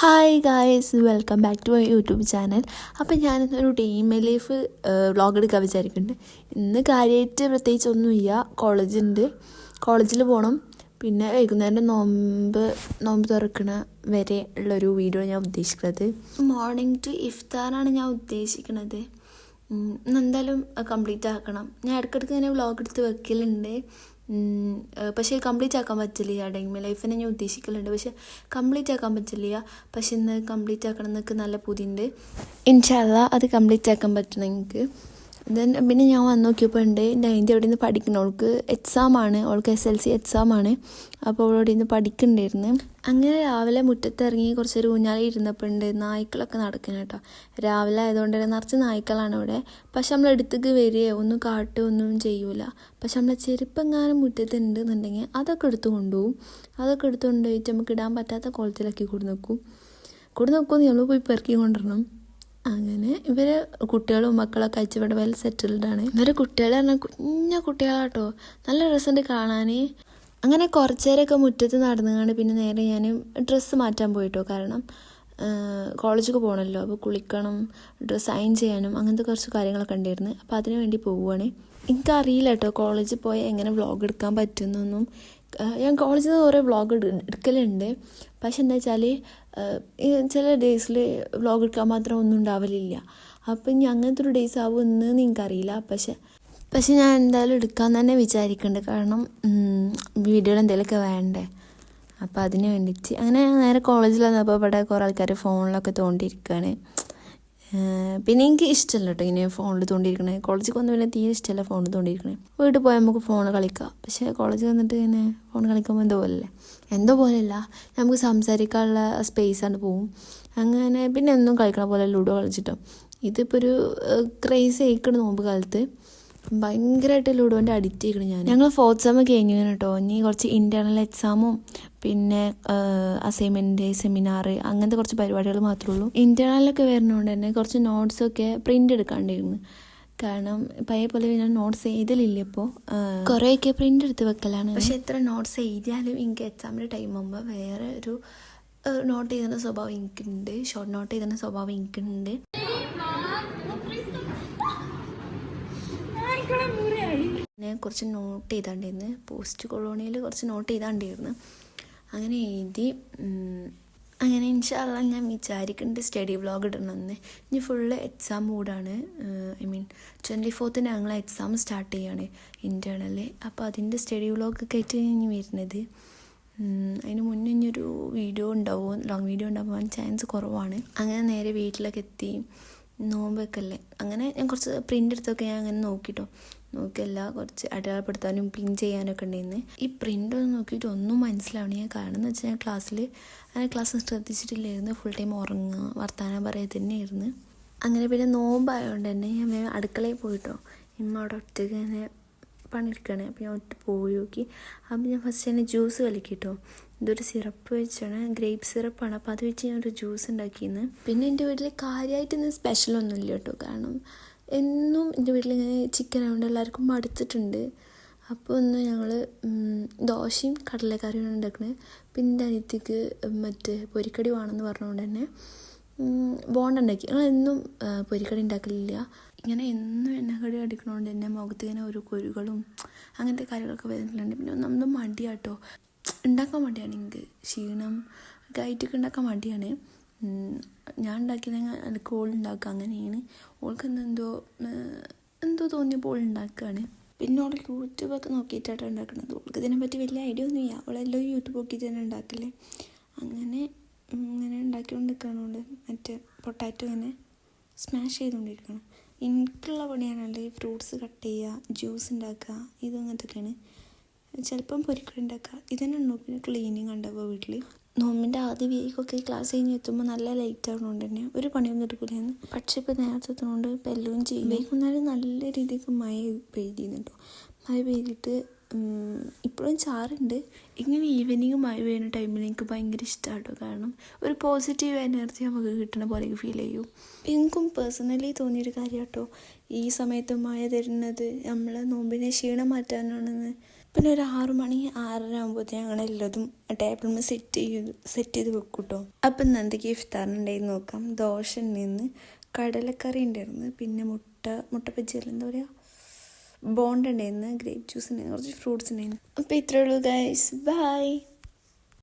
Hi guys, welcome back to my YouTube channel. അപ്പം ഞാനിന്നൊരു day in my life vlog എടുക്കാൻ വിചാരിക്കുന്നുണ്ട്. ഇന്ന് കാര്യമായിട്ട് പ്രത്യേകിച്ചൊന്നുമില്ല. കോളേജിൽ പോകണം. പിന്നെ വൈകുന്നേരം നോമ്പ് തുറക്കണ വരെ ഉള്ളൊരു വീഡിയോ ഞാൻ ഉദ്ദേശിക്കുന്നത്. മോർണിംഗ് ടു ഇഫ്താറാണ് ഞാൻ ഉദ്ദേശിക്കുന്നത്. എന്തായാലും കംപ്ലീറ്റ് ആക്കണം. ഞാൻ ഇടയ്ക്കിടയ്ക്ക് ഇങ്ങനെ വ്ളോഗ് എടുത്ത് വെക്കലുണ്ട്. പക്ഷേ കംപ്ലീറ്റ് ആക്കാൻ പറ്റില്ല. ഡേ ഇൻ മൈ ലൈഫിനെ ഞാൻ ഉദ്ദേശിക്കലുണ്ട്, പക്ഷെ കംപ്ലീറ്റ് ആക്കാൻ പറ്റില്ല. പക്ഷെ ഇന്ന് കംപ്ലീറ്റ് ആക്കണം എന്നൊക്കെ നല്ല പൂതിയുണ്ട്. ഇൻഷാ അല്ലാ അത് കംപ്ലീറ്റ് ആക്കാൻ പറ്റണം എനിക്ക്. പിന്നെ ഞാൻ വന്ന് നോക്കിയപ്പോൾ ഉണ്ട് എൻ്റെ അവിടെ നിന്ന് പഠിക്കണം. അവൾക്ക് SLC എക്സാമാണ്. അപ്പോൾ അവളോട് ഇന്ന് പഠിക്കണ്ടായിരുന്നു. അങ്ങനെ രാവിലെ മുറ്റത്തിറങ്ങി കുറച്ചൊരു ഊഞ്ഞാലിൽ ഇരുന്നപ്പോൾ ഉണ്ട് നായ്ക്കളൊക്കെ നടക്കണം കേട്ടോ. രാവിലെ ആയതുകൊണ്ട് തന്നെ നിറച്ച് നായ്ക്കളാണ് ഇവിടെ. പക്ഷെ നമ്മൾ അടുത്തേക്ക് വരികയോ ഒന്നും ഒന്നും ചെയ്യൂല. പക്ഷെ നമ്മളെ ചെരുപ്പെങ്ങാനും മുറ്റത്തുണ്ട് എന്നുണ്ടെങ്കിൽ അതൊക്കെ എടുത്ത് കൊണ്ടുപോകും. അതൊക്കെ എടുത്ത് കൊണ്ടുപോയിട്ട് നമുക്ക് ഇടാൻ പറ്റാത്ത കോലത്തിലാക്കി കൂടെ നോക്കും നമ്മൾ പോയി പെറുക്കി കൊണ്ടുവരണം. അങ്ങനെ ഇവരെ കുട്ടികളും മക്കളൊക്കെ അയച്ച് ഇവിടെ വെൽ സെറ്റിൽഡാണ്. ഇവരെ കുട്ടികൾ പറഞ്ഞാൽ കുഞ്ഞ കുട്ടികളാട്ടോ. നല്ല രസമുണ്ട് കാണാൻ. അങ്ങനെ കുറച്ച് നേരമൊക്കെ മുറ്റത്ത് നടന്നുകൊണ്ട് പിന്നെ നേരെ ഞാൻ ഡ്രസ്സ് മാറ്റാൻ പോയിട്ടോ. കാരണം കോളേജിലേക്ക് പോകണമല്ലോ. അപ്പോൾ കുളിക്കണം, ഡ്രസ്സ് അയൺ ചെയ്യാനും അങ്ങനത്തെ കുറച്ച് കാര്യങ്ങളൊക്കെ ഉണ്ടായിരുന്നു. അപ്പോൾ അതിന് വേണ്ടി പോവുകയാണ്. എനിക്കറിയില്ല കേട്ടോ കോളേജിൽ പോയി എങ്ങനെ വ്ളോഗ് എടുക്കാൻ പറ്റുന്നൊന്നും. ഞാൻ കോളേജിൽ നിന്ന് കുറേ വ്ളോഗ് എടുക്കലുണ്ട്. പക്ഷെ എന്താ വെച്ചാൽ ചില ഡേയ്സിൽ വ്ളോഗ് എടുക്കാൻ മാത്രം ഒന്നും ഉണ്ടാവലില്ല. അപ്പം ഇനി അങ്ങനത്തെ ഒരു ഡേയ്സ് ആവുമെന്ന് എനിക്കറിയില്ല. പക്ഷെ ഞാൻ എന്തായാലും എടുക്കാൻ തന്നെ വിചാരിക്കുന്നുണ്ട്. കാരണം വീഡിയോയിൽ എന്തെങ്കിലുമൊക്കെ വേണ്ടേ. അപ്പോൾ അതിന് വേണ്ടിയിട്ട് അങ്ങനെ നേരെ കോളേജിൽ വന്നപ്പോൾ ഇവിടെ കുറേ ആൾക്കാർ ഫോണിലൊക്കെ തോണ്ടിയിരിക്കുകയാണ്. പിന്നെ എനിക്ക് ഇഷ്ടമല്ല കേട്ടോ ഇങ്ങനെ ഫോണിൽ തോണ്ടിയിരിക്കണേ. കോളേജിൽ വന്ന് പിന്നെ തീരെ ഇഷ്ടമല്ല ഫോണിൽ തോണ്ടിയിരിക്കണേ. വീട്ടിൽ പോയാൽ നമുക്ക് ഫോൺ കളിക്കാം. പക്ഷേ കോളേജിൽ വന്നിട്ട് ഇങ്ങനെ ഫോൺ കളിക്കുമ്പോൾ എന്തോ പോലെയല്ല, നമുക്ക് സംസാരിക്കാനുള്ള സ്പേസാണ് പോവും. അങ്ങനെ പിന്നെ എന്നും കളിക്കണ പോലെ ലൂഡോ കളിച്ചിട്ടോ. ഇതിപ്പോൾ ഒരു ക്രേസ് ആയിക്കണം. നോമ്പ് കാലത്ത് ഭയങ്കരമായിട്ട് ലൂഡോൻ്റെ അഡിക്റ്റ് ആയിക്കണം ഞാൻ. ഞങ്ങൾ 4th സെം കഴിഞ്ഞു കേട്ടോ. ഇനി കുറച്ച് ഇൻറ്റേർണൽ എക്സാമും പിന്നെ അസൈൻമെൻറ്റ്, സെമിനാർ അങ്ങനത്തെ കുറച്ച് പരിപാടികൾ മാത്രമേ ഉള്ളൂ. ഇൻറ്റേർണലൊക്കെ വരുന്നതുകൊണ്ട് തന്നെ കുറച്ച് നോട്ട്സൊക്കെ പ്രിൻ്റ് എടുക്കാണ്ടിരുന്നു. കാരണം പഴയ പോലെ ഞാൻ നോട്ട്സ് എഴുതലില്ല. ഇപ്പോൾ കുറേയൊക്കെ പ്രിൻ്റ് എടുത്ത് വെക്കലാണ്. പക്ഷെ എത്ര നോട്ട്സ് എഴുതിയാലും എനിക്ക് എക്സാമിൻ്റെ ടൈം ആകുമ്പോൾ വേറെ ഒരു നോട്ട് എഴുതുന്ന സ്വഭാവം എനിക്കുണ്ട്. ഷോർട്ട് നോട്ട് എഴുതുന്ന സ്വഭാവം എനിക്കുണ്ട്. ഞാൻ കുറച്ച് നോട്ട് ചെയ്താണ്ടിരുന്നു. പോസ്റ്റ് കൊളോണിയിൽ കുറച്ച് നോട്ട് ചെയ്താണ്ടിരുന്നു. അങ്ങനെ എഴുതി. അങ്ങനെ ഇൻഷാ അല്ലാ ഞാൻ വിചാരിക്കുന്നുണ്ട് സ്റ്റഡി വ്ളോഗ് ഇടണമെന്ന്. ഇനി ഫുള്ള് എക്സാം മൂഡാണ്. 24th ഞങ്ങൾ എക്സാം സ്റ്റാർട്ട് ചെയ്യുകയാണ് ഇൻറ്റേർണൽ. അപ്പോൾ അതിൻ്റെ സ്റ്റഡി വ്ളോഗൊക്കെ ആയിട്ട് ഇനി വരുന്നത്. അതിന് മുന്നേ ഇനിയൊരു വീഡിയോ ഉണ്ടാവും, ലോങ് വീഡിയോ ഉണ്ടാവാൻ ചാൻസ് കുറവാണ്. അങ്ങനെ നേരെ വീട്ടിലൊക്കെ എത്തി. നോമ്പൊക്കെ അല്ലേ. അങ്ങനെ ഞാൻ കുറച്ച് പ്രിൻ്റ് എടുത്തൊക്കെ ഞാൻ അങ്ങനെ നോക്കിയല്ല കുറച്ച് അടയാളപ്പെടുത്താനും പിൻ ചെയ്യാനൊക്കെ ഉണ്ടായിരുന്നു. ഈ പ്രിൻ്റ് ഒന്ന് നോക്കിയിട്ട് ഒന്നും മനസ്സിലാവണം. ഞാൻ കാരണം എന്ന് വെച്ചാൽ ഞാൻ ക്ലാസ്സിൽ ശ്രദ്ധിച്ചിട്ടില്ലായിരുന്നു. ഫുൾ ടൈം ഉറങ്ങുക, വർത്താനം പറയുക തന്നെയായിരുന്നു. അങ്ങനെ പിന്നെ നോമ്പായതുകൊണ്ട് തന്നെ ഞാൻ അടുക്കളയിൽ പോയിട്ടോ. ഇമ്മ അവിടെ ഒറ്റയ്ക്ക് തന്നെ പണിയെടുക്കുകയാണ്. അപ്പോൾ ഞാൻ പോയി നോക്കി. അപ്പോൾ ഞാൻ ഫസ്റ്റ് തന്നെ ജ്യൂസ് കലക്കിട്ടോ. ഇതൊരു സിറപ്പ് വെച്ചാണ്, ഗ്രേപ്പ് സിറപ്പാണ്. അപ്പോൾ അത് വെച്ച് ഞാനൊരു ജ്യൂസ് ഉണ്ടാക്കിയിരുന്നു. പിന്നെ എൻ്റെ വീട്ടിൽ കാര്യമായിട്ടൊന്നും സ്പെഷ്യലൊന്നുമില്ല കേട്ടോ. കാരണം എന്നും എൻ്റെ വീട്ടിലിങ്ങനെ ചിക്കൻ ആയതുകൊണ്ട് എല്ലാവർക്കും മടുത്തിട്ടുണ്ട്. അപ്പോൾ ഒന്ന് ഞങ്ങൾ ദോശയും കടലക്കറിയാണ് ഉണ്ടാക്കുന്നത്. പിന്നെ എൻ്റെ അനിയത്തിക്ക് പൊരിക്കടി വേണമെന്ന് പറഞ്ഞുകൊണ്ട് തന്നെ ബോണ്ട ഉണ്ടാക്കി. ഞങ്ങളെന്നും പൊരിക്കടി ഉണ്ടാക്കലില്ല. ഇങ്ങനെ എന്നും എണ്ണക്കടി അടിക്കണോണ്ട് തന്നെ മുഖത്ത് ഇങ്ങനെ ഒരു കുരുകളും അങ്ങനത്തെ കാര്യങ്ങളൊക്കെ വരുന്നുണ്ട്. പിന്നെ നമ്മൾ മടിയാട്ടോ, ഉണ്ടാക്കാൻ മടിയാണ്. എനിക്ക് ക്ഷീണം ഒക്കെ ആയിട്ടൊക്കെ ഉണ്ടാക്കാൻ മടിയാണ്. ഞാൻ ഉണ്ടാക്കിയത് എനിക്ക് ഓളുണ്ടാക്കുക അങ്ങനെയാണ്. ഓൾക്ക് എന്തോ തോന്നിയപ്പോൾ ഓളുണ്ടാക്കുകയാണ്. പിന്നെ ഓൾക്ക് യൂട്യൂബൊക്കെ നോക്കിയിട്ടാണ് ഉണ്ടാക്കുന്നത്. ഓൾക്ക് ഇതിനെപ്പറ്റി വലിയ ഐഡിയ ഒന്നുമില്ല. അവളെല്ലാം യൂട്യൂബ് നോക്കിയിട്ട് തന്നെ ഉണ്ടാക്കല്ലേ. അങ്ങനെ ഉണ്ടാക്കിക്കൊണ്ടിരിക്കണോണ്ട് പൊട്ടാറ്റോ ഇങ്ങനെ സ്മാഷ് ചെയ്തുകൊണ്ടിരിക്കണം. എനിക്കുള്ള പണിയാണല്ലേ ഫ്രൂട്ട്സ് കട്ട് ചെയ്യുക, ജ്യൂസ് ഉണ്ടാക്കുക, അങ്ങനത്തൊക്കെയാണ്. ചിലപ്പം പൊരിക്കടി ഉണ്ടാക്കുക. ഇതന്നെ ഉണ്ടോ. പിന്നെ ക്ലീനിങ് ഉണ്ടാവുക വീട്ടിൽ. നോമ്പിൻ്റെ ആദ്യ വീക്കൊക്കെ ക്ലാസ് കഴിഞ്ഞ് എത്തുമ്പോൾ നല്ല ലേറ്റ് ആവുന്നതുകൊണ്ട് തന്നെ ഒരു പണിയൊന്നും എടുക്കില്ലായിരുന്നു. പക്ഷേ ഇപ്പോൾ നേരത്തെ എത്തുന്നതുകൊണ്ട് ഇപ്പോൾ എല്ലാം ചെയ്യും. വൈകുന്നേരം നല്ല രീതിക്ക് മഴ പെയ്തിരുന്നുണ്ടോ. മഴ പെയ്തിട്ട് ഇപ്പോഴും ചാറുണ്ട്. ഇങ്ങനെ ഈവനിങ് മഴ പെയ്യുന്ന ടൈമിൽ എനിക്ക് ഭയങ്കര ഇഷ്ടമാട്ടോ. കാരണം ഒരു പോസിറ്റീവ് എനർജി നമുക്ക് കിട്ടണ പോലെ ഫീൽ ചെയ്യും. എനിക്കും പേഴ്സണലി തോന്നിയൊരു കാര്യം കേട്ടോ. ഈ സമയത്ത് മഴ തരുന്നത് നമ്മളെ നോമ്പിനെ ക്ഷീണം മാറ്റാനാണെന്ന് പിന്നെ ഒരു 6 മണി 6:30 ആകുമ്പോഴത്തേക്കും ഞങ്ങൾ എല്ലാതും ടേബിളിൽ സെറ്റ് ചെയ്ത് വെക്കും കേട്ടോ. അപ്പം ഇന്ന് എന്തൊക്കെ ഇഫ്താറിനുണ്ടായിരുന്നു നോക്കാം. ദോശ ഉണ്ടായിരുന്നു, കടലക്കറി ഉണ്ടായിരുന്നു, പിന്നെ മുട്ട ബജ്ജിയല്ല എന്താ പറയുക, ബോണ്ട ഉണ്ടായിരുന്നു, ഗ്രേപ്പ് ജ്യൂസ് ഉണ്ടായിരുന്നു, കുറച്ച് ഫ്രൂട്ട്സ് ഉണ്ടായിരുന്നു. അപ്പോൾ ഇത്രയേ ഉള്ളൂ ഗൈസ്, ബൈ.